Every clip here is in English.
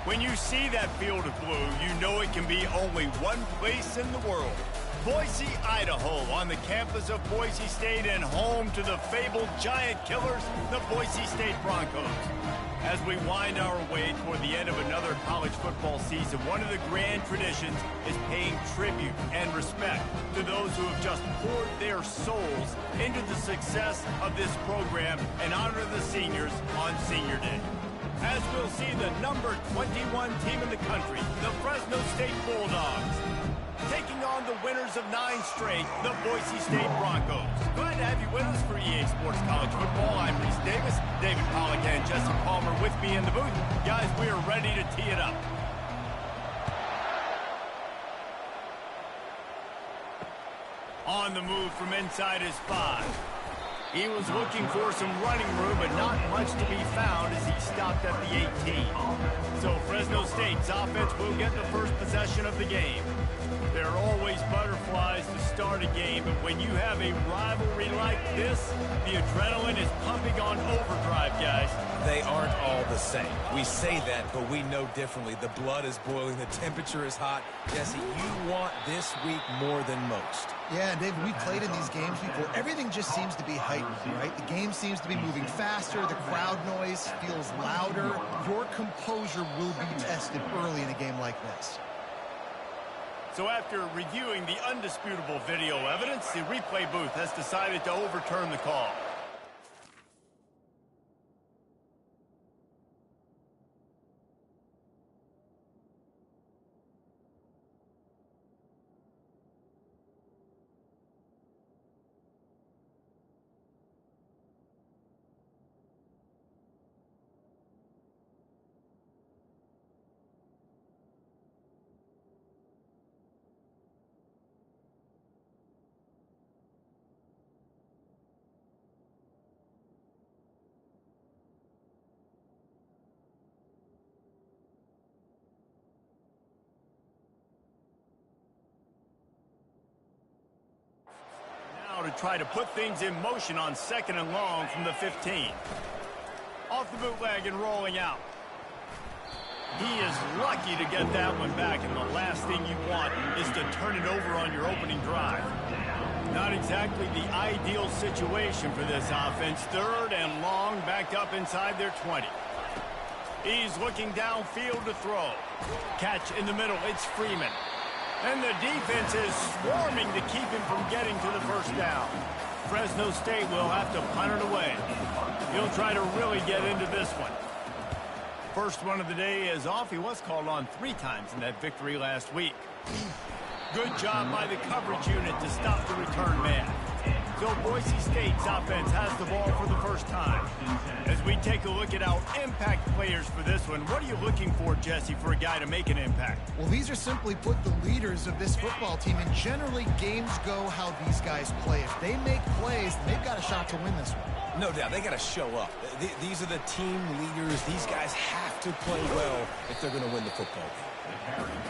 When you see that field of blue, you know it can be only one place in the world. Boise, Idaho, on the campus of Boise State and home to the fabled giant killers, the Boise State Broncos. As we wind our way toward the end of another college football season, one of the grand traditions is paying tribute and respect to those who have just poured their souls into the success of this program and honor the seniors on Senior Day. As we'll see the number 21 team in the country, the Fresno State Bulldogs, taking on the winners of 9 straight, the Boise State Broncos. Glad to have you with us for EA Sports College Football. I'm Reese Davis, David Pollack and Jesse Palmer with me in the booth. Guys, we are ready to tee it up. On the move from inside his 5. He was looking for some running room, but not much to be found as he stopped at the 18. So Fresno State's offense will get the first possession of the game. There are always butterflies to start a game, but when you have a rivalry like this, the adrenaline is pumping on overdrive, guys. They aren't all the same. We say that, but we know differently. The blood is boiling. The temperature is hot. Jesse, you want this week more than most. Yeah, and David, we've played in these games before. Everything just seems to be heightened, right? The game seems to be moving faster. The crowd noise feels louder. Your composure will be tested early in a game like this. So after reviewing the undisputable video evidence, the replay booth has decided to overturn the call. To try to put things in motion on 2nd and long from the 15. Off the bootleg and rolling out. He is lucky to get that one back, and the last thing you want is to turn it over on your opening drive. Not exactly the ideal situation for this offense. 3rd and long, backed up inside their 20. He's looking downfield to throw. Catch in the middle, it's Freeman. And the defense is swarming to keep him from getting to the first down. Fresno State will have to punt it away. He'll try to really get into this one. First one of the day is off. He was called on 3 times in that victory last week. Good job by the coverage unit to stop the return man. So Boise State's offense has the ball for the first time. As we take a look at our impact players for this one, what are you looking for, Jesse, for a guy to make an impact? Well, these are simply put the leaders of this football team, and generally games go how these guys play. If they make plays, they've got a shot to win this one. No doubt. They got to show up. These are the team leaders. These guys have to play well if they're going to win the football game.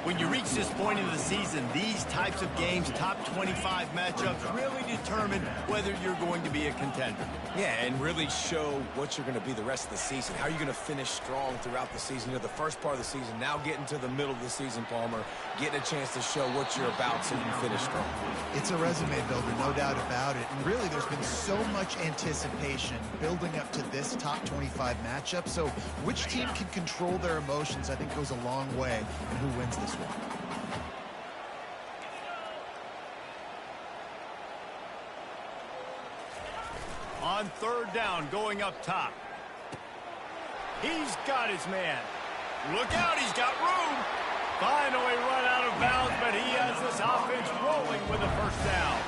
When you reach this point in the season, these types of games, top 25 matchups, really determine whether you're going to be a contender. Yeah, and really show what you're going to be the rest of the season. How are you going to finish strong throughout the season? You know, the first part of the season, now getting to the middle of the season, Palmer, getting a chance to show what you're about so you can finish strong. It's a resume builder, no doubt about it. And really, there's been so much anticipation building up to this top 25 matchup. So which team can control their emotions, I think, goes a long way in who wins this one. On 3rd down, going up top. He's got his man. Look out, he's got room. Finally run out of bounds, but he has this offense rolling with a first down.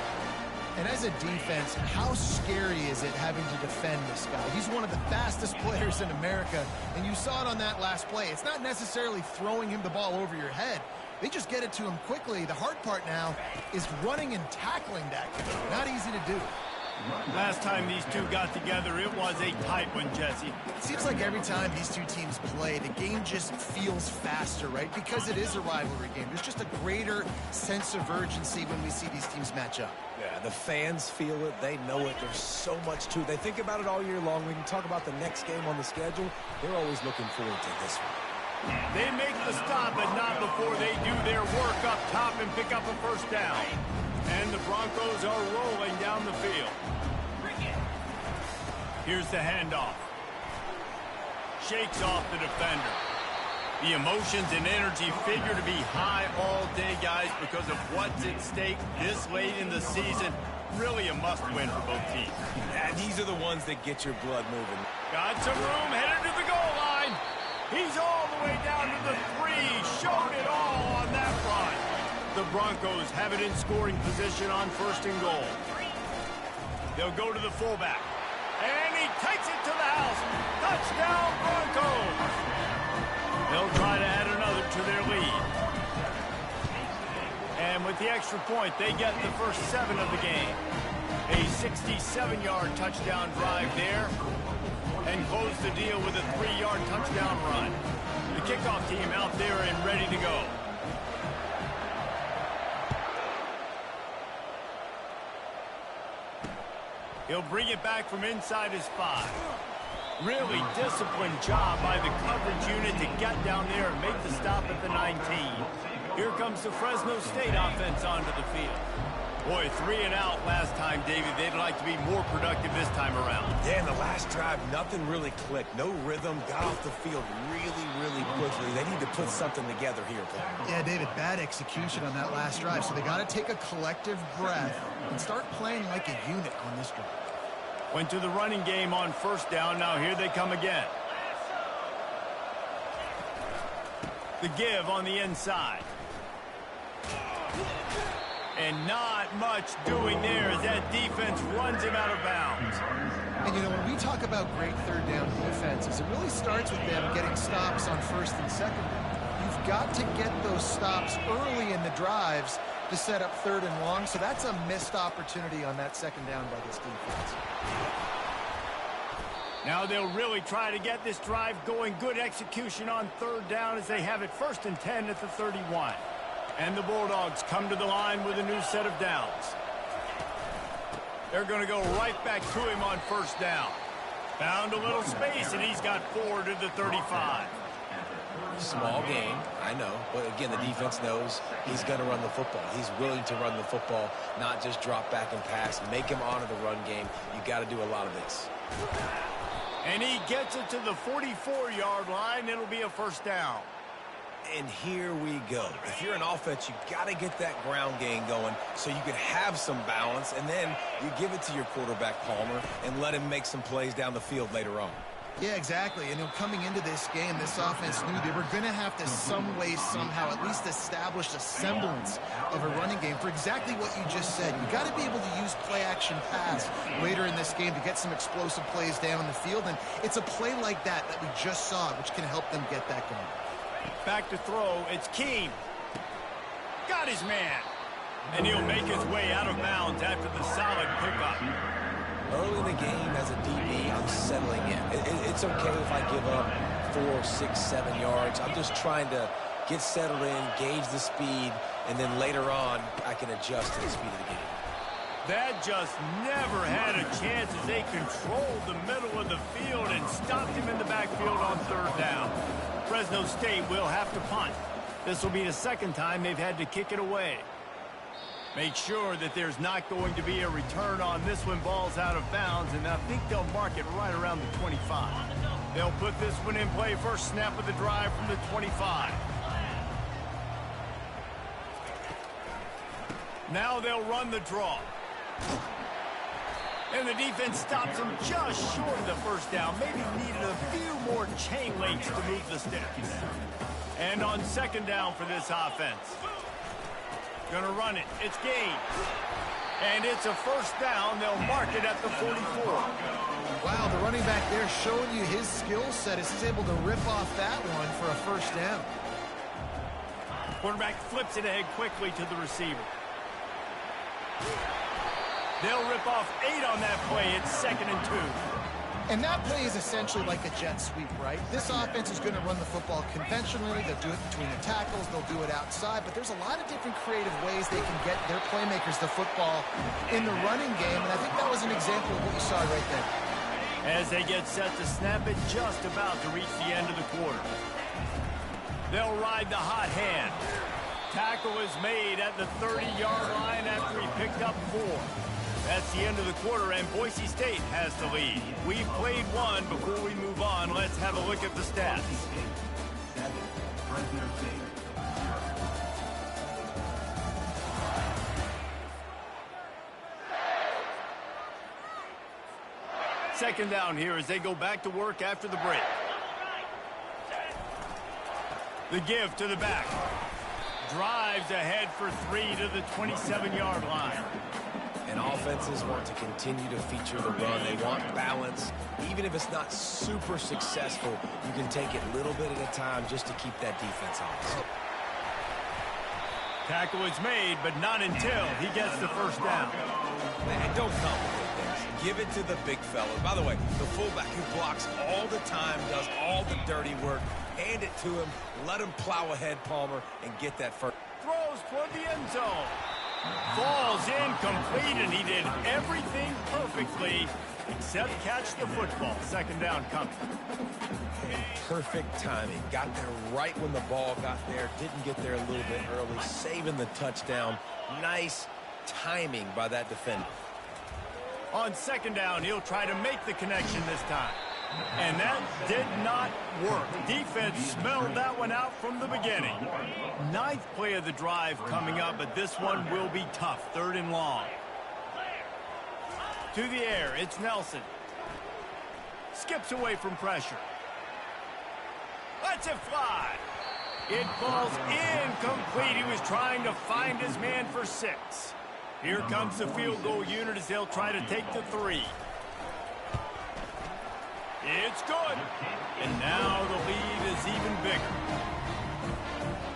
And as a defense, how scary is it having to defend this guy? He's one of the fastest players in America, and you saw it on that last play. It's not necessarily throwing him the ball over your head. They just get it to him quickly. The hard part now is running and tackling that guy. Not easy to do. Last time these two got together, it was a tight one, Jesse. It seems like every time these two teams play, the game just feels faster, right? Because it is a rivalry game. There's just a greater sense of urgency when we see these teams match up. Yeah, the fans feel it. They know it. There's so much to it. They think about it all year long. We can talk about the next game on the schedule. They're always looking forward to this one. They make the stop, but not before they do their work up top and pick up a first down. And the Broncos are rolling down the field. Here's the handoff. Shakes off the defender. The emotions and energy figure to be high all day, guys, because of what's at stake this late in the season. Really a must-win for both teams. And these are the ones that get your blood moving. Got some room, headed to the goal line. He's all the way down to the 3. Showed it all on that run. The Broncos have it in scoring position on 1st and goal. They'll go to the fullback. And he takes it to the house. Touchdown, Broncos. They'll try to add another to their lead. And with the extra point, they get the first 7 of the game. A 67-yard touchdown drive there. And close the deal with a 3-yard touchdown run. The kickoff team out there and ready to go. He'll bring it back from inside his 5. Really disciplined job by the coverage unit to get down there and make the stop at the 19. Here comes the Fresno State offense onto the field. Boy, 3 and out last time, David. They'd like to be more productive this time around. Yeah, in the last drive, nothing really clicked. No rhythm, got off the field really quickly. They need to put something together here, Paul. Yeah, David, bad execution on that last drive, so they got to take a collective breath and start playing like a unit on this drive. Went to the running game on 1st down. Now here they come again. The give on the inside. And not much doing there as that defense runs him out of bounds. And, you know, when we talk about great 3rd down defenses, it really starts with them getting stops on 1st and 2nd down. You've got to get those stops early in the drives to set up 3rd and long, so that's a missed opportunity on that 2nd down by this defense. Now they'll really try to get this drive going. Good execution on 3rd down as they have it 1st and 10 at the 31. And the Bulldogs come to the line with a new set of downs. They're going to go right back to him on 1st down. Found a little space, and he's got 4 to the 35. Small game, I know, but again, the defense knows he's going to run the football. He's willing to run the football, not just drop back and pass. Make him honor the run game. You got to do a lot of this. And he gets it to the 44-yard line. It'll be a 1st down. And here we go. If you're an offense, you got to get that ground game going so you can have some balance, and then you give it to your quarterback, Palmer, and let him make some plays down the field later on. Yeah, exactly. And coming into this game, this offense knew they were going to have to some way, somehow, at least establish a semblance of a running game for exactly what you just said. You got to be able to use play-action pass later in this game to get some explosive plays down the field, and it's a play like that we just saw, which can help them get that going. Back to throw. It's Keene. Got his man. And he'll make his way out of bounds after the solid pickup. Early in the game, as a DB, I'm settling in. It's okay if I give up 4, 6, 7 yards. I'm just trying to get settled in, gauge the speed, and then later on, I can adjust to the speed of the game. That just never had a chance as they controlled the middle of the field and stopped him in the backfield on 3rd down. Fresno State will have to punt. This will be the 2nd time they've had to kick it away. Make sure that there's not going to be a return on this when ball's out of bounds, and I think they'll mark it right around the 25. They'll put this one in play first snap of the drive from the 25. Now they'll run the draw. And the defense stops him just short of the 1st down. Maybe needed a few more chain links to move the sticks. And on 2nd down for this offense. Gonna run it. It's Gaines. And it's a 1st down. They'll mark it at the 44. Wow, the running back there showing you his skill set as he's able to rip off that one for a 1st down. Quarterback flips it ahead quickly to the receiver. They'll rip off 8 on that play. It's 2nd and 2. And that play is essentially like a jet sweep, right? This offense is going to run the football conventionally. They'll do it between the tackles. They'll do it outside. But there's a lot of different creative ways they can get their playmakers the football in the running game. And I think that was an example of what you saw right there. As they get set to snap it, just about to reach the end of the quarter. They'll ride the hot hand. Tackle is made at the 30-yard line after he picked up 4. That's the end of the quarter, and Boise State has the lead. We've played one. Before we move on, let's have a look at the stats. Second down here as they go back to work after the break. The give to the back. Drives ahead for 3 to the 27-yard line. And offenses want to continue to feature the run. They want balance. Even if it's not super successful, you can take it a little bit at a time just to keep that defense honest. Tackle is made, but not until he gets the first down. Man, don't complicate things. Give it to the big fella. By the way, the fullback who blocks all the time, does all the dirty work. Hand it to him. Let him plow ahead, Palmer, and get that first. Throws toward the end zone. Falls incomplete, and he did everything perfectly except catch the football. Second down coming. Perfect timing. Got there right when the ball got there. Didn't get there a little bit early. Saving the touchdown. Nice timing by that defender. On second down, he'll try to make the connection this time. And that did not work. Defense smelled that one out from the beginning. 9th play of the drive coming up, but this one will be tough. 3rd and long. To the air, it's Nelson. Skips away from pressure. Lets it fly. It falls incomplete. He was trying to find his man for 6. Here comes the field goal unit as they'll try to take the 3. It's good. And now the lead is even bigger.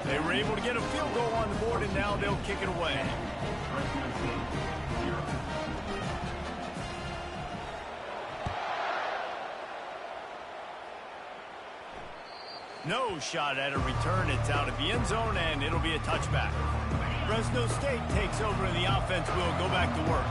They were able to get a field goal on the board, and now they'll kick it away. No shot at a return. It's out of the end zone, and it'll be a touchback. Fresno State takes over, and the offense will go back to work.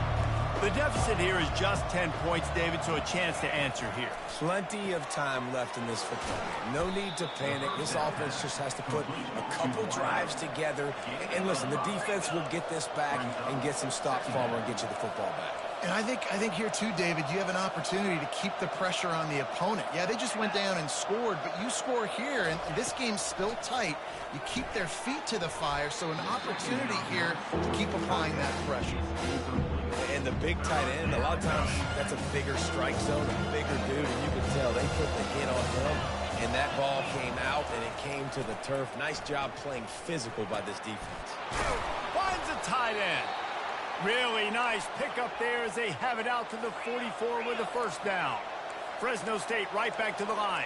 The deficit here is just 10 points, David, so a chance to answer here. Plenty of time left in this football game. No need to panic. This offense just has to put a couple drives together. And listen, the defense will get this back and get some stops, Palmer, and get you the football back. And I think here too, David, you have an opportunity to keep the pressure on the opponent. Yeah, they just went down and scored, but you score here, and this game's still tight. You keep their feet to the fire, so an opportunity here to keep applying that pressure. And the big tight end, a lot of times that's a bigger strike zone, a bigger dude, and you can tell they put the hit on him, and that ball came out, and it came to the turf. Nice job playing physical by this defense. Finds a tight end. Really nice pickup there as they have it out to the 44 with a first down. Fresno State right back to the line.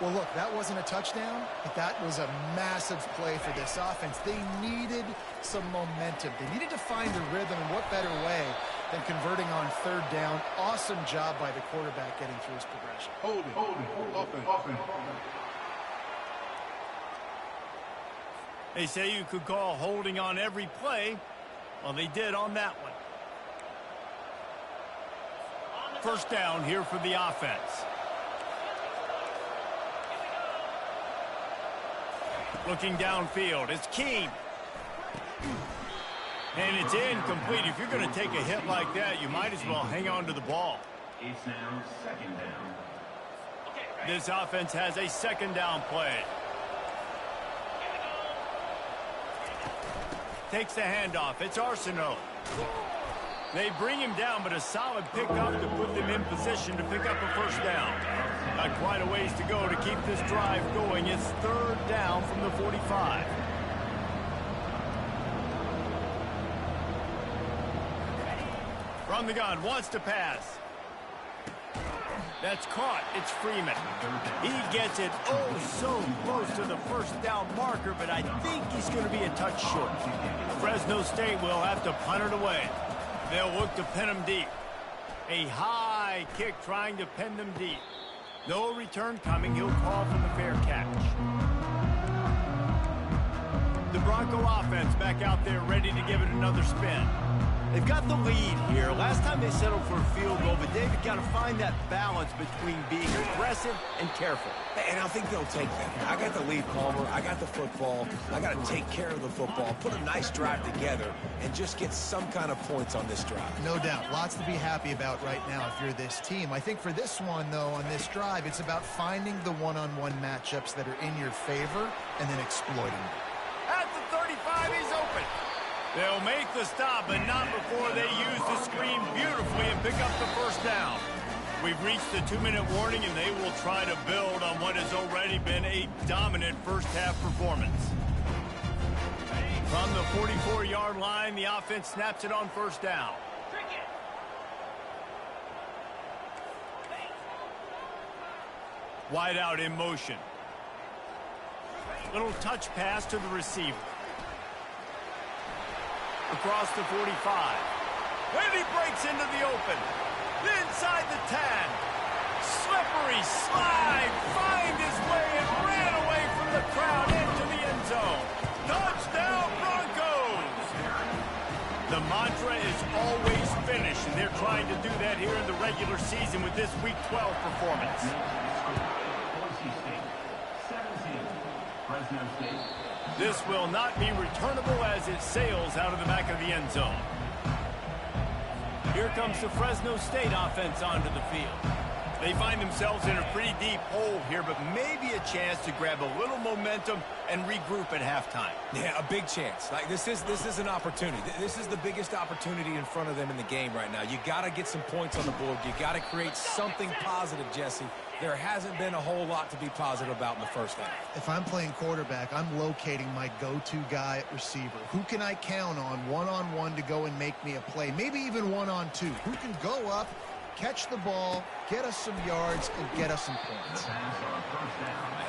Well, look, that wasn't a touchdown, but that was a massive play for this offense. They needed some momentum. They needed to find a rhythm, and what better way than converting on 3rd down. Awesome job by the quarterback getting through his progression. Offense. They say you could call holding on every play. Well, they did on that one. First down here for the offense. Looking downfield, it's Keene. And it's incomplete. If you're going to take a hit like that, you might as well hang on to the ball. It's now 2nd down. This offense has a 2nd down play. Takes the handoff. It's Arsenault. They bring him down, but a solid pickup to put them in position to pick up a first down. Got quite a ways to go to keep this drive going. It's 3rd down from the 45. From the gun, wants to pass. That's caught. It's Freeman. He gets it so close to the first down marker, but I think he's going to be a touch short. Fresno State will have to punt it away. They'll look to pin him deep. A high kick trying to pin them deep. No return coming. He'll call for the fair catch. The Bronco offense back out there ready to give it another spin. They've got the lead here. Last time they settled for a field goal, but they've got to find that balance between being aggressive and careful. And I think they'll take that. I got the lead, Palmer. I got the football. I got to take care of the football, put a nice drive together, and just get some kind of points on this drive. No doubt. Lots to be happy about right now if you're this team. I think for this one, though, on this drive, it's about finding the one-on-one matchups that are in your favor and then exploiting them. At the 35, he's open. They'll make the stop, but not before they use the screen beautifully and pick up the first down. We've reached the 2-minute warning, and they will try to build on what has already been a dominant first-half performance. From the 44-yard line, the offense snaps it on first down. Wide out in motion. Little touch pass to the receiver. Across the 45. And he breaks into the open. Inside the 10. Slippery slide. Find his way and ran away from the crowd into the end zone. Touchdown Broncos! The mantra is always finish, and they're trying to do that here in the regular season with this Week 12 performance. Boise State, 17. Fresno State. This will not be returnable as it sails out of the back of the end zone. Here comes the Fresno State offense onto the field. They find themselves in a pretty deep hole here, but maybe a chance to grab a little momentum and regroup at halftime. Yeah, a big chance. Like this is an opportunity. This is the biggest opportunity in front of them in the game right now. You got to get some points on the board. You got to create something positive, Jesse. There hasn't been a whole lot to be positive about in the first half. If I'm playing quarterback, I'm locating my go-to guy at receiver. Who can I count on one-on-one to go and make me a play? Maybe even one-on-two. Who can go up, catch the ball, get us some yards, and get us some points?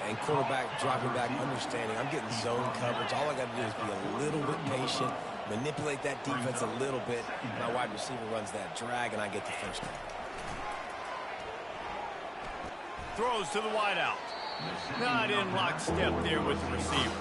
And quarterback dropping back, understanding I'm getting zone coverage. All I got to do is be a little bit patient, manipulate that defense a little bit. My wide receiver runs that drag, and I get the first down. Throws to the wideout. Not in lockstep there with the receiver.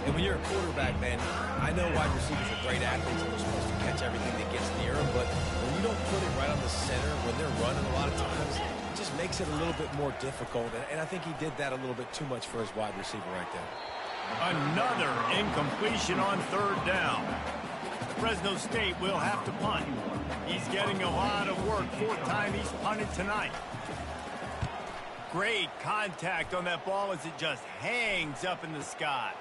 And when you're a quarterback, man, I know wide receivers are great athletes and they're supposed to catch everything that gets near them, but when you don't put it right on the center, when they're running a lot of times, it just makes it a little bit more difficult. And I think he did that a little bit too much for his wide receiver right there. Another incompletion on third down. Fresno State will have to punt. He's getting a lot of work. Fourth time he's punted tonight. Great contact on that ball as it just hangs up in the sky.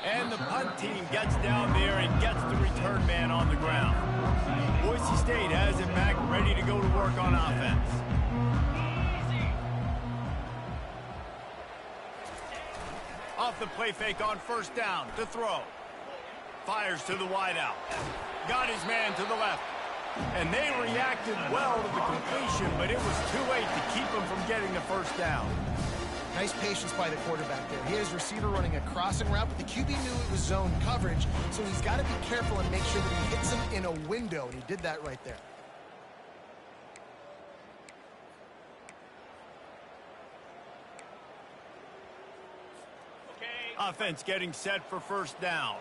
And the punt team gets down there and gets the return man on the ground. Boise State has it back, ready to go to work on offense. Off the play fake on first down to throw. Fires to the wideout. Got his man to the left. And they reacted well to the completion, but it was too late to keep him from getting the first down. Nice patience by the quarterback there. He had his receiver running a crossing route, but the QB knew it was zone coverage, so he's got to be careful and make sure that he hits him in a window, and he did that right there. Offense getting set for first down.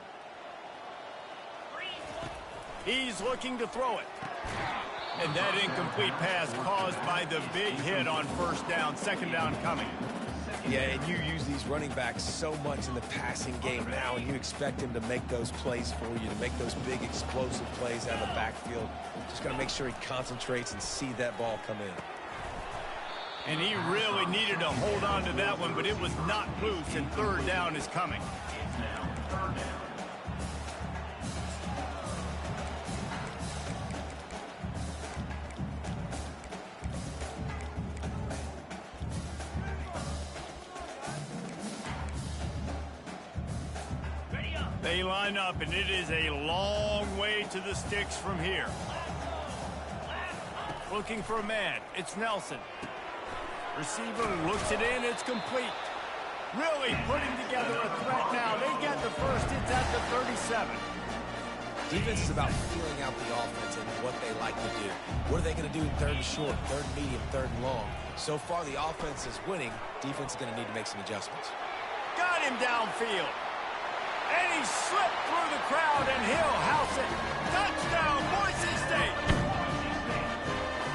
He's looking to throw it. And that incomplete pass caused by the big hit on first down. Second down coming. Yeah, and you use these running backs so much in the passing game now, and you expect him to make those plays for you, to make those big explosive plays out of the backfield. Just got to make sure he concentrates and see that ball come in. And he really needed to hold on to that one, but it was not loose, and third down is coming. Now, third down. They line up, and it is a long way to the sticks from here. Looking for a man. It's Nelson. Receiver looks it in. It's complete. Really putting together a threat now. They get the first. It's at the 37. Defense is about feeling out the offense and what they like to do. What are they going to do in third and short, third and medium, third and long? So far, the offense is winning. Defense is going to need to make some adjustments. Got him downfield. And he slipped through the crowd, and he'll house it. Touchdown, Boise State.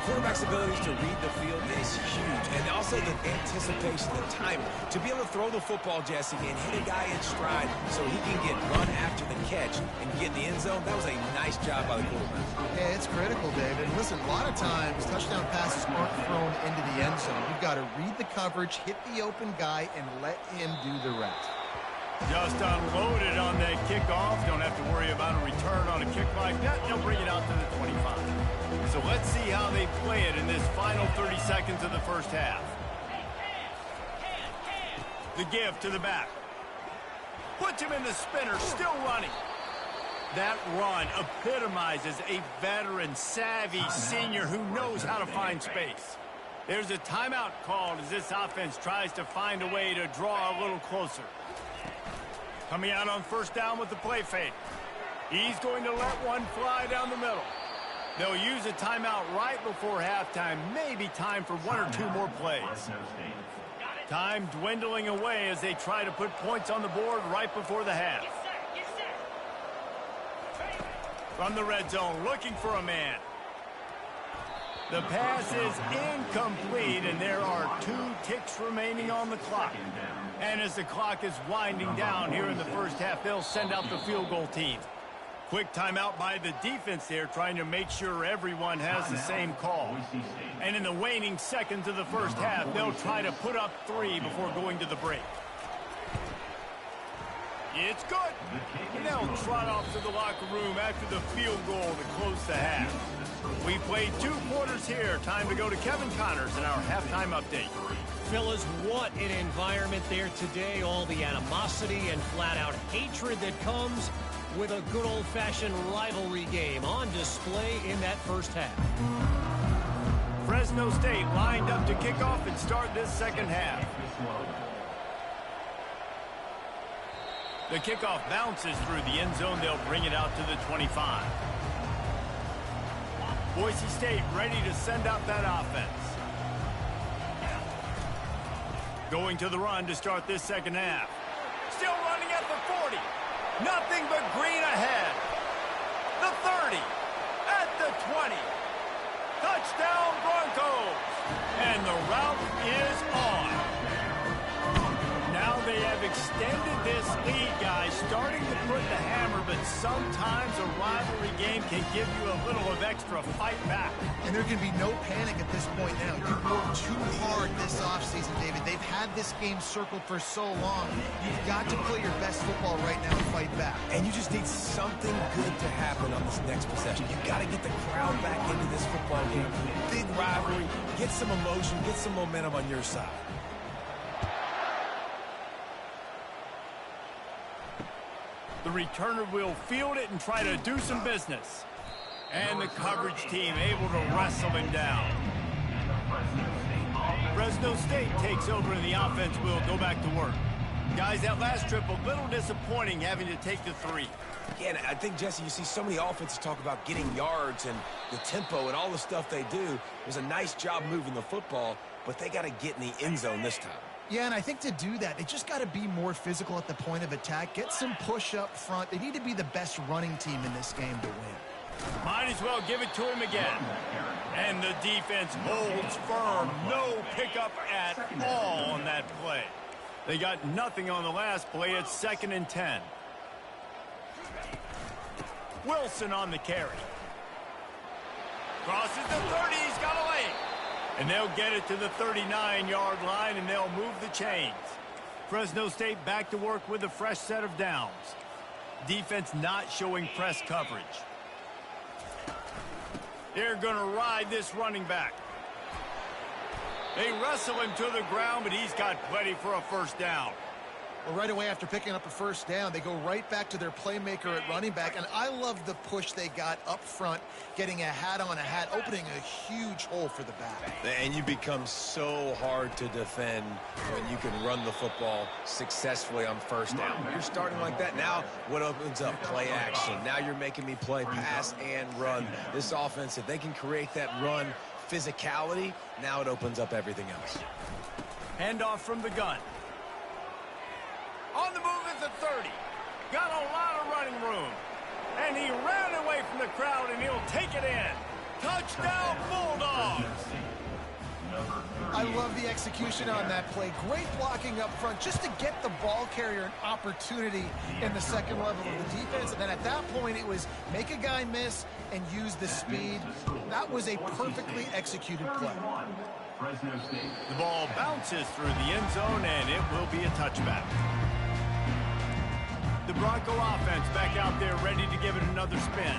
Quarterback's abilities to read the field is huge, and also the anticipation, the timing. To be able to throw the football, Jesse, and hit a guy in stride so he can get run after the catch and get in the end zone, that was a nice job by the quarterback. Yeah, it's critical, David. And listen, a lot of times touchdown passes aren't thrown into the end zone. You've got to read the coverage, hit the open guy, and let him do the rest. Just unloaded on that kickoff. Don't have to worry about a return on a kick like that. They'll bring it out to the 25. So let's see how they play it in this final 30 seconds of the first half. The give to the back. Puts him in the spinner, still running. That run epitomizes a veteran, savvy senior who knows how to find space. There's a timeout called as this offense tries to find a way to draw a little closer. Coming out on first down with the play fake. He's going to let one fly down the middle. They'll use a timeout right before halftime. Maybe time for one or two more plays. Time dwindling away as they try to put points on the board right before the half. From the red zone, looking for a man. The pass is incomplete, and there are 2 ticks remaining on the clock. And as the clock is winding down here in the first half, they'll send out the field goal team. Quick timeout by the defense there, trying to make sure everyone has the same call. And in the waning seconds of the first half, they'll try to put up 3 before going to the break. It's good. And they'll trot off to the locker room after the field goal to close the half. We played 2 quarters here. Time to go to Kevin Connors in our halftime update. Fellas, what an environment there today. All the animosity and flat-out hatred that comes with a good old-fashioned rivalry game on display in that first half. Fresno State lined up to kick off and start this second half. The kickoff bounces through the end zone. They'll bring it out to the 25. Boise State ready to send out that offense. Going to the run to start this second half. Still running at the 40. Nothing but green ahead. The 30. At the 20. Touchdown Broncos. And the route is on. Now they have extended this lead, guys, starting to put the hammer, but sometimes a rivalry game can give you a little of extra fight back. And there can be no panic at this point now. You've worked too hard this offseason, David. They've had this game circled for so long. You've got to play your best football right now and fight back. And you just need something good to happen on this next possession. You've got to get the crowd back into this football game. Big rivalry. Get some emotion. Get some momentum on your side. The returner will field it and try to do some business. And the coverage team able to wrestle him down. Fresno State takes over and the offense will go back to work. Guys, that last trip a little disappointing having to take the 3. Yeah, and I think, Jesse, you see so many offenses talk about getting yards and the tempo and all the stuff they do. It was a nice job moving the football, but they got to get in the end zone this time. Yeah, and I think to do that, they just got to be more physical at the point of attack. Get some push up front. They need to be the best running team in this game to win. Might as well give it to him again. And the defense holds firm. No pickup at all on that play. They got nothing on the last play. It's 2nd and 10. Wilson on the carry. Crosses the 30. He's got a lane. And they'll get it to the 39-yard line, and they'll move the chains. Fresno State back to work with a fresh set of downs. Defense not showing press coverage. They're going to ride this running back. They wrestle him to the ground, but he's got plenty for a first down. Well, right away after picking up a first down, they go right back to their playmaker at running back. And I love the push they got up front, getting a hat on a hat, opening a huge hole for the back. And you become so hard to defend when you can run the football successfully on first down. You're starting like that. Now what opens up? Play action. Now you're making me play pass and run. This offense, if they can create that run physicality, now it opens up everything else. Handoff from the gun. On the move is the 30. Got a lot of running room. And he ran away from the crowd, and he'll take it in. Touchdown, Bulldogs! I love the execution on that play. Great blocking up front just to get the ball carrier an opportunity in the second level of the defense. And then at that point, it was make a guy miss and use the speed. That was a perfectly executed play. The ball bounces through the end zone, and it will be a touchback. The Bronco offense back out there ready to give it another spin.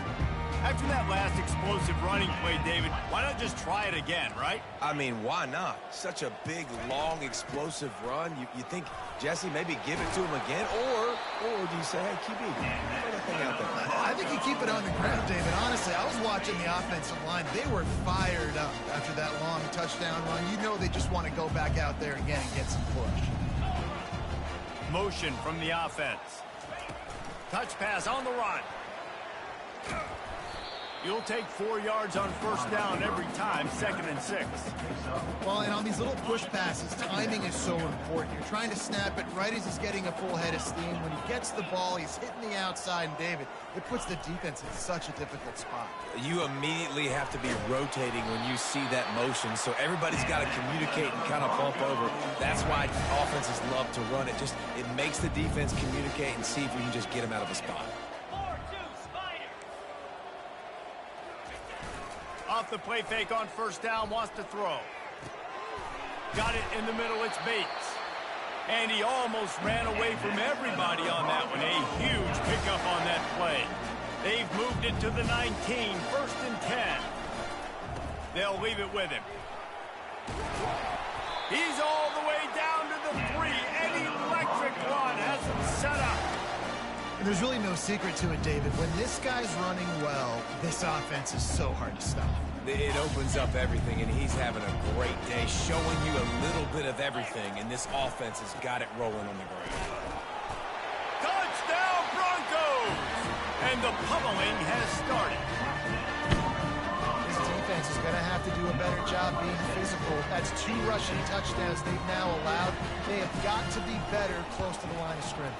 After that last explosive running play, David, why not just try it again, right? I mean, why not? Such a big, long, explosive run. You think, Jesse, maybe give it to him again? Or do you say, hey, QB, throw that thing out there? I think you keep it on the ground, David. Honestly, I was watching the offensive line. They were fired up after that long touchdown run. You know they just want to go back out there again and get some push. Motion from the offense. Touch pass on the run. You'll take 4 yards on first down every time, 2nd and 6. Well, and on these little push passes, timing is so important. You're trying to snap it right as he's getting a full head of steam. When he gets the ball, he's hitting the outside, and David, it puts the defense in such a difficult spot. You immediately have to be rotating when you see that motion, so everybody's got to communicate and kind of bump over. That's why offenses love to run it. It makes the defense communicate and see if we can just get him out of a spot. Off the play fake on first down, wants to throw. Got it in the middle, it's Bates. And he almost ran away from everybody on that one. A huge pickup on that play. They've moved it to the 19, 1st and 10. They'll leave it with him. He's all the way down to the 3. An electric run has him set up. And there's really no secret to it, David. When this guy's running well, this offense is so hard to stop. It opens up everything, and he's having a great day, showing you a little bit of everything, and this offense has got it rolling on the ground. Touchdown, Broncos! And the pummeling has started. This defense is going to have to do a better job being physical. That's 2 rushing touchdowns they've now allowed. They have got to be better close to the line of scrimmage.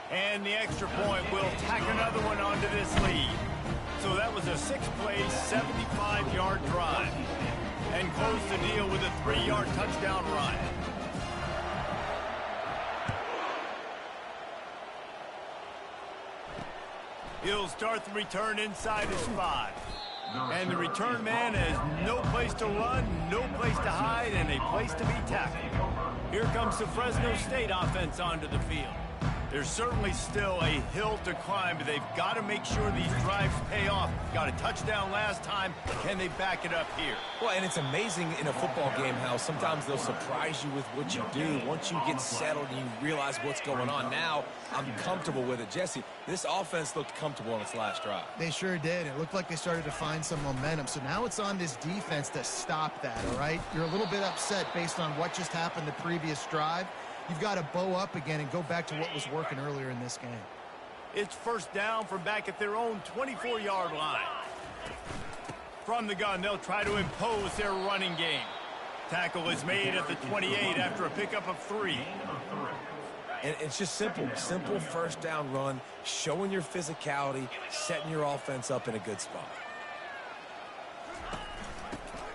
And the extra point will tack another one onto this lead. So that was a 6-play, 75-yard drive. And close the deal with a 3-yard touchdown run. He'll start the return inside his 5. And the return man has no place to run, no place to hide, and a place to be tackled. Here comes the Fresno State offense onto the field. There's certainly still a hill to climb, but they've got to make sure these drives pay off. Got a touchdown last time. Can they back it up here? Well, and it's amazing in a football game how sometimes they'll surprise you with what you do. Once you get settled and you realize what's going on, now I'm comfortable with it. Jesse, this offense looked comfortable on its last drive. They sure did. It looked like they started to find some momentum. So now it's on this defense to stop that, all right? You're a little bit upset based on what just happened the previous drive. You've got to bow up again and go back to what was working earlier in this game. It's first down from back at their own 24-yard line. From the gun, they'll try to impose their running game. Tackle is made at the 28 after a pickup of 3. And it's just simple first down run, showing your physicality, setting your offense up in a good spot.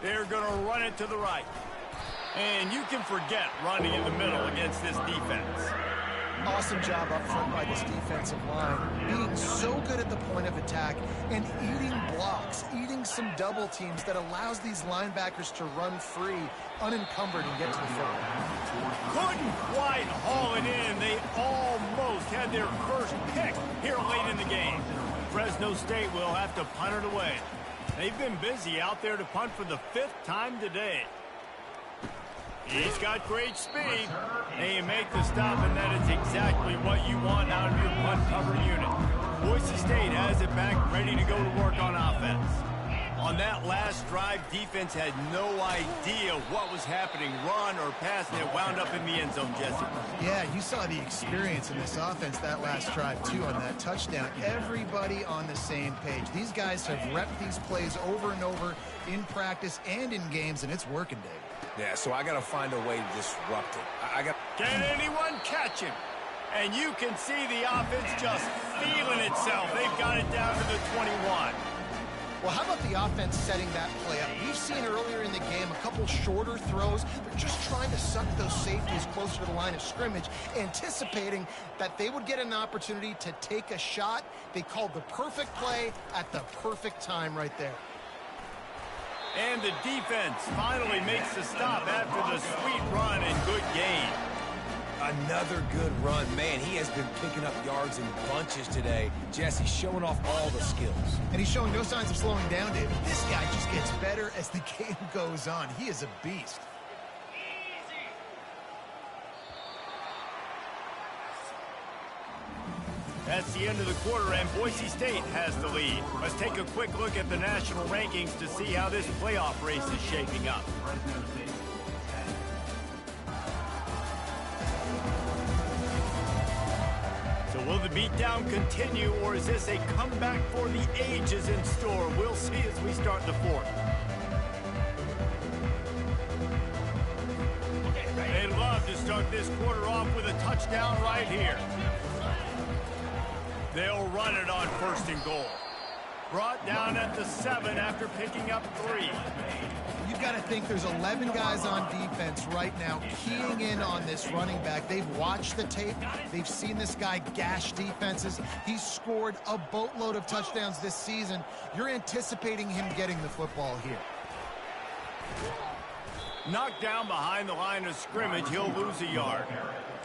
They're going to run it to the right. And you can forget running in the middle against this defense. Awesome job up front by this defensive line. Being so good at the point of attack and eating blocks, eating some double teams that allows these linebackers to run free, unencumbered, and get to the football. Couldn't quite haul it in. They almost had their first pick here late in the game. Fresno State will have to punt it away. They've been busy out there to punt for the 5th time today. He's got great speed. They make the stop, and that is exactly what you want out of your punt cover unit. Boise State has it back, ready to go to work on offense. On that last drive, defense had no idea what was happening, run or pass, and it wound up in the end zone, Jesse. Yeah, you saw the experience in this offense that last drive, too, on that touchdown. Everybody on the same page. These guys have repped these plays over and over in practice and in games, and it's working, Dave. Yeah, so I got to find a way to disrupt it. Can anyone catch him? And you can see the offense just feeling itself. They've got it down to the 21. Well, how about the offense setting that play up? We've seen earlier in the game a couple shorter throws. They're just trying to suck those safeties closer to the line of scrimmage, anticipating that they would get an opportunity to take a shot. They called the perfect play at the perfect time right there. And the defense finally makes the stop after the sweet run and good gain. Another good run. Man, he has been picking up yards in bunches today. Jesse showing off all the skills. And he's showing no signs of slowing down, David. This guy just gets better as the game goes on. He is a beast. That's the end of the quarter, and Boise State has the lead. Let's take a quick look at the national rankings to see how this playoff race is shaping up. So will the beatdown continue, or is this a comeback for the ages in store? We'll see as we start the fourth. They'd love to start this quarter off with a touchdown right here. They'll run it on 1st and goal. Brought down at the 7 after picking up 3. You've got to think there's 11 guys on defense right now keying in on this running back. They've watched the tape. They've seen this guy gash defenses. He's scored a boatload of touchdowns this season. You're anticipating him getting the football here. Knocked down behind the line of scrimmage, he'll lose a yard.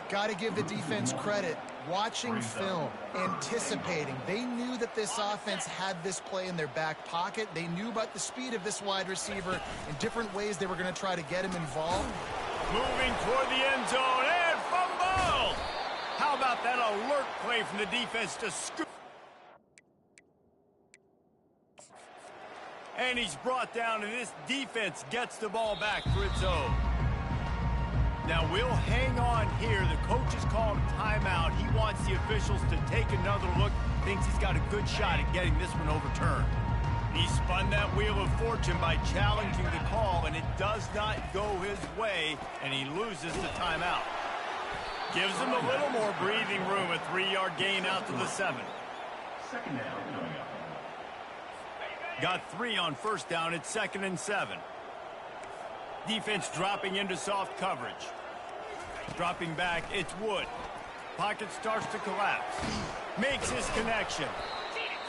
Got to give the defense credit. Watching film, anticipating. They knew that this offense had this play in their back pocket. They knew about the speed of this wide receiver and different ways they were going to try to get him involved. Moving toward the end zone and fumble! How about that alert play from the defense to scoop? And he's brought down, and this defense gets the ball back for its own. Now we'll hang on here. The coach has called a timeout. He wants the officials to take another look. Thinks he's got a good shot at getting this one overturned. He spun that wheel of fortune by challenging the call, and it does not go his way, and he loses the timeout. Gives him a little more breathing room, a 3-yard gain out to the 7. Second down coming up. Got 3 on 1st down. It's 2nd and 7. Defense dropping into soft coverage. Dropping back, it's Wood. Pocket starts to collapse. Makes his connection.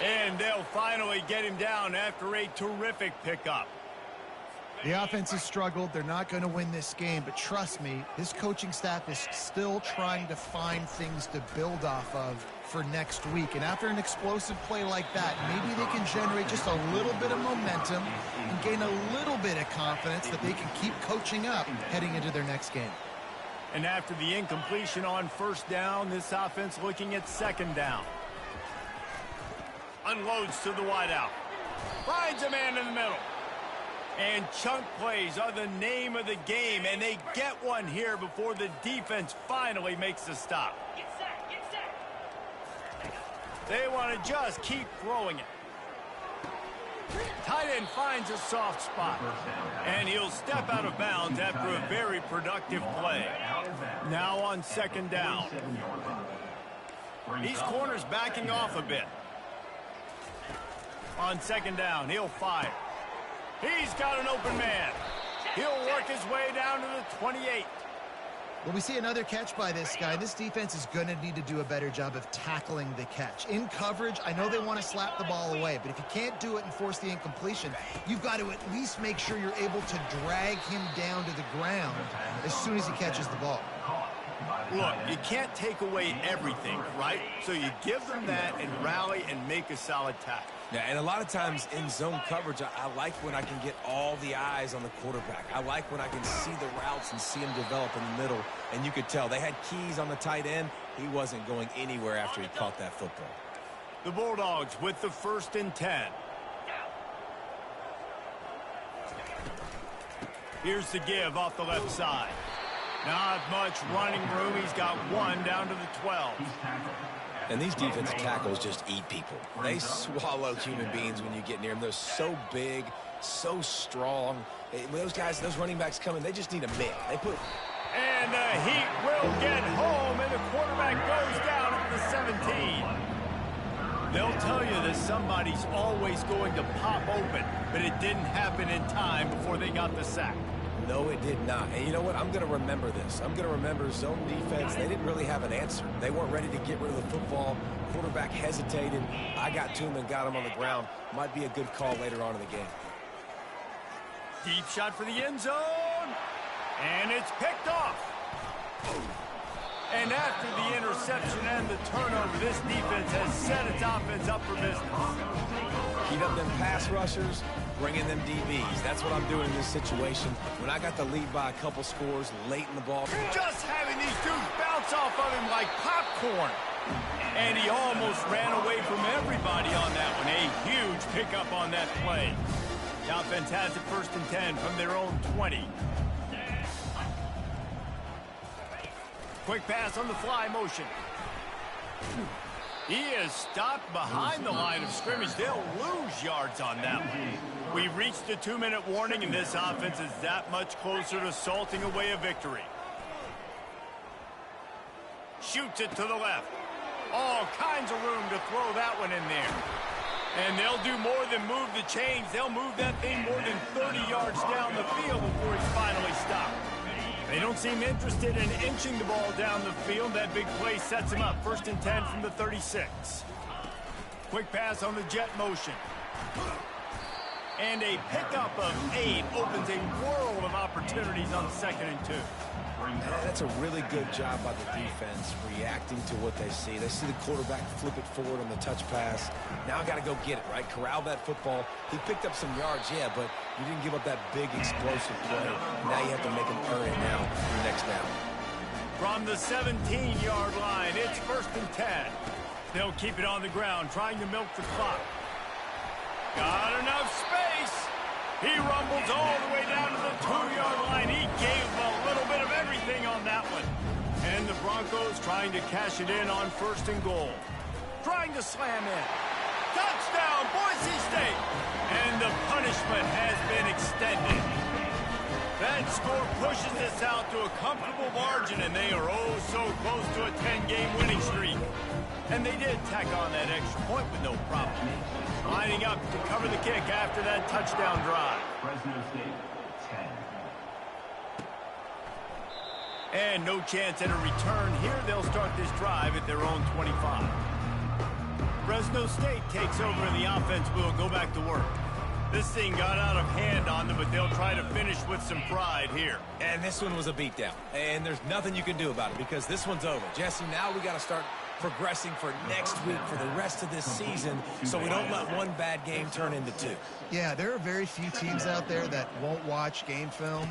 And they'll finally get him down after a terrific pickup. The offense has struggled. They're not going to win this game, but trust me, this coaching staff is still trying to find things to build off of for next week. And after an explosive play like that, maybe they can generate just a little bit of momentum and gain a little bit of confidence that they can keep coaching up heading into their next game. And after the incompletion on 1st down, this offense looking at 2nd down. Unloads to the wideout. Finds a man in the middle. And chunk plays are the name of the game, and they get one here before the defense finally makes the stop. They want to just keep throwing it. Tight end finds a soft spot, and he'll step out of bounds after a very productive play. Now on 2nd down. These corners backing off a bit. On 2nd down, he'll fire. He's got an open man. He'll work his way down to the 28. Well, we see another catch by this guy. This defense is going to need to do a better job of tackling the catch. In coverage, I know they want to slap the ball away, but if you can't do it and force the incompletion, you've got to at least make sure you're able to drag him down to the ground as soon as he catches the ball. Look, you can't take away everything, right? So you give them that and rally and make a solid tackle. Yeah, and a lot of times in zone coverage, I like when I can get all the eyes on the quarterback. I like when I can see the routes and see him develop in the middle. And you could tell they had keys on the tight end. He wasn't going anywhere after he caught that football. The Bulldogs with the 1st and 10. Here's the give off the left side. Not much running room. He's got 1 down to the 12. And these defensive tackles just eat people. They swallow human beings when you get near them. They're so big, so strong. When those guys, those running backs come in, they just need a mitt. And the Heat will get home, and the quarterback goes down at the 17. They'll tell you that somebody's always going to pop open, but it didn't happen in time before they got the sack. No, it did not. And you know what? I'm going to remember this. I'm going to remember zone defense. They didn't really have an answer. They weren't ready to get rid of the football. Quarterback hesitated. I got to him and got him on the ground. Might be a good call later on in the game. Deep shot for the end zone. And it's picked off. And after the interception and the turnover, this defense has set its offense up for business. Heat up them pass rushers, bring in them DBs. That's what I'm doing in this situation. When I got the lead by a couple scores late in the ball. Just having these dudes bounce off of him like popcorn. And he almost ran away from everybody on that one. A huge pickup on that play. The offense has it 1st and 10 from their own 20. Quick pass on the fly motion. He is stopped behind the line of scrimmage. They'll lose yards on that one. We've reached the 2-minute warning, and this offense is that much closer to salting away a victory. Shoots it to the left. All kinds of room to throw that one in there. And they'll do more than move the chains. They'll move that thing more than 30 yards down the field before he's finally stopped. They don't seem interested in inching the ball down the field. That big play sets him up. 1st and 10 from the 36. Quick pass on the jet motion. And a pickup of 8 opens a world of opportunities on 2nd and 2. That's a really good job by the defense, reacting to what they see. They see the quarterback flip it forward on the touch pass. Now I got to go get it, right? Corral that football. He picked up some yards, yeah, but you didn't give up that big explosive play. Now you have to make him earn it now for the next down. From the 17-yard line, it's 1st and 10. They'll keep it on the ground, trying to milk the clock. Got enough space. He rumbles all the way down to the 2-yard line. He gave a little bit of everything on that one. And the Broncos trying to cash it in on 1st and goal. Trying to slam in. Touchdown, Boise State. And the punishment has been extended. That score pushes us out to a comfortable margin, and they are oh so close to a 10-game winning streak. And they did tack on that extra point with no problem. Lining up to cover the kick after that touchdown drive. Fresno State, 10. And no chance at a return here. They'll start this drive at their own 25. Fresno State takes over, and the offense will go back to work. This thing got out of hand on them, but they'll try to finish with some pride here. And this one was a beatdown. And there's nothing you can do about it because this one's over. Jesse, now we got to start progressing for next week, for the rest of this season, so we don't let one bad game turn into 2. Yeah, there are very few teams out there that won't watch game film,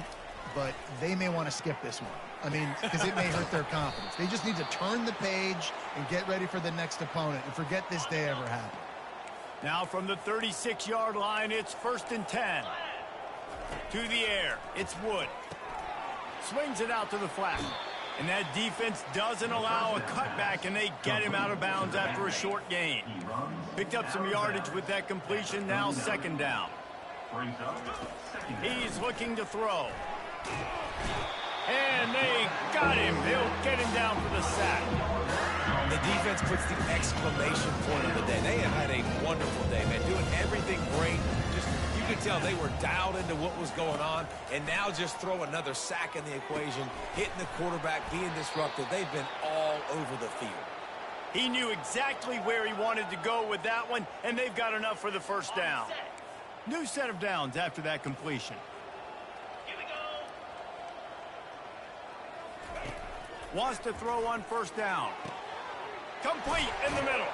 but they may want to skip this one. I mean, because it may hurt their confidence. They just need to turn the page and get ready for the next opponent and forget this day ever happened. Now from the 36-yard line, it's 1st and 10. To the air, it's Wood. Swings it out to the flat. And that defense doesn't allow a cutback, and they get him out of bounds after a short gain. Picked up some yardage with that completion, now 2nd down. He's looking to throw. And they got him. They'll get him down for the sack. The defense puts the exclamation point of the day. They have had a wonderful day, man. Doing everything great. Just, you could tell they were dialed into what was going on. And now just throw another sack in the equation. Hitting the quarterback, being disruptive. They've been all over the field. He knew exactly where he wanted to go with that one, and they've got enough for the 1st down. New set of downs after that completion. Wants to throw on 1st down. Complete in the middle.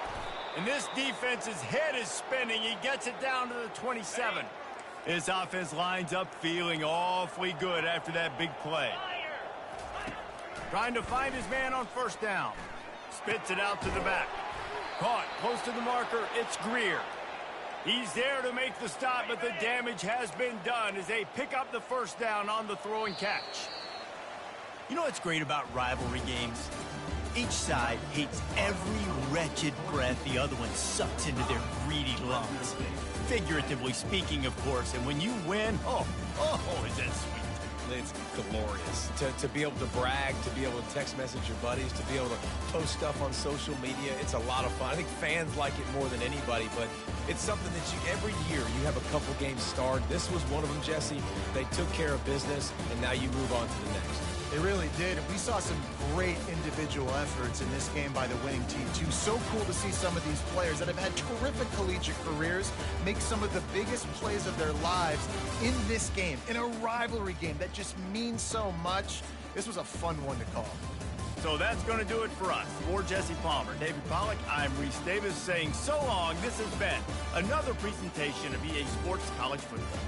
And this defense's head is spinning. He gets it down to the 27. This offense lines up feeling awfully good after that big play. Trying to find his man on 1st down. Spits it out to the back. Caught close to the marker. It's Greer. He's there to make the stop, but the damage has been done as they pick up the 1st down on the throw and catch. You know what's great about rivalry games? Each side hates every wretched breath the other one sucks into their greedy lungs. Figuratively speaking, of course, and when you win, oh, is that sweet. It's glorious. To be able to brag, to be able to text message your buddies, to be able to post stuff on social media, it's a lot of fun. I think fans like it more than anybody, but it's something that every year you have a couple games starred. This was one of them, Jesse. They took care of business, and now you move on to the next. They really did. And we saw some great individual efforts in this game by the winning team, too. So cool to see some of these players that have had terrific collegiate careers make some of the biggest plays of their lives in this game, in a rivalry game that just means so much. This was a fun one to call. So that's going to do it for us. For Jesse Palmer, David Pollack, I'm Reese Davis saying so long. This has been another presentation of EA Sports College Football.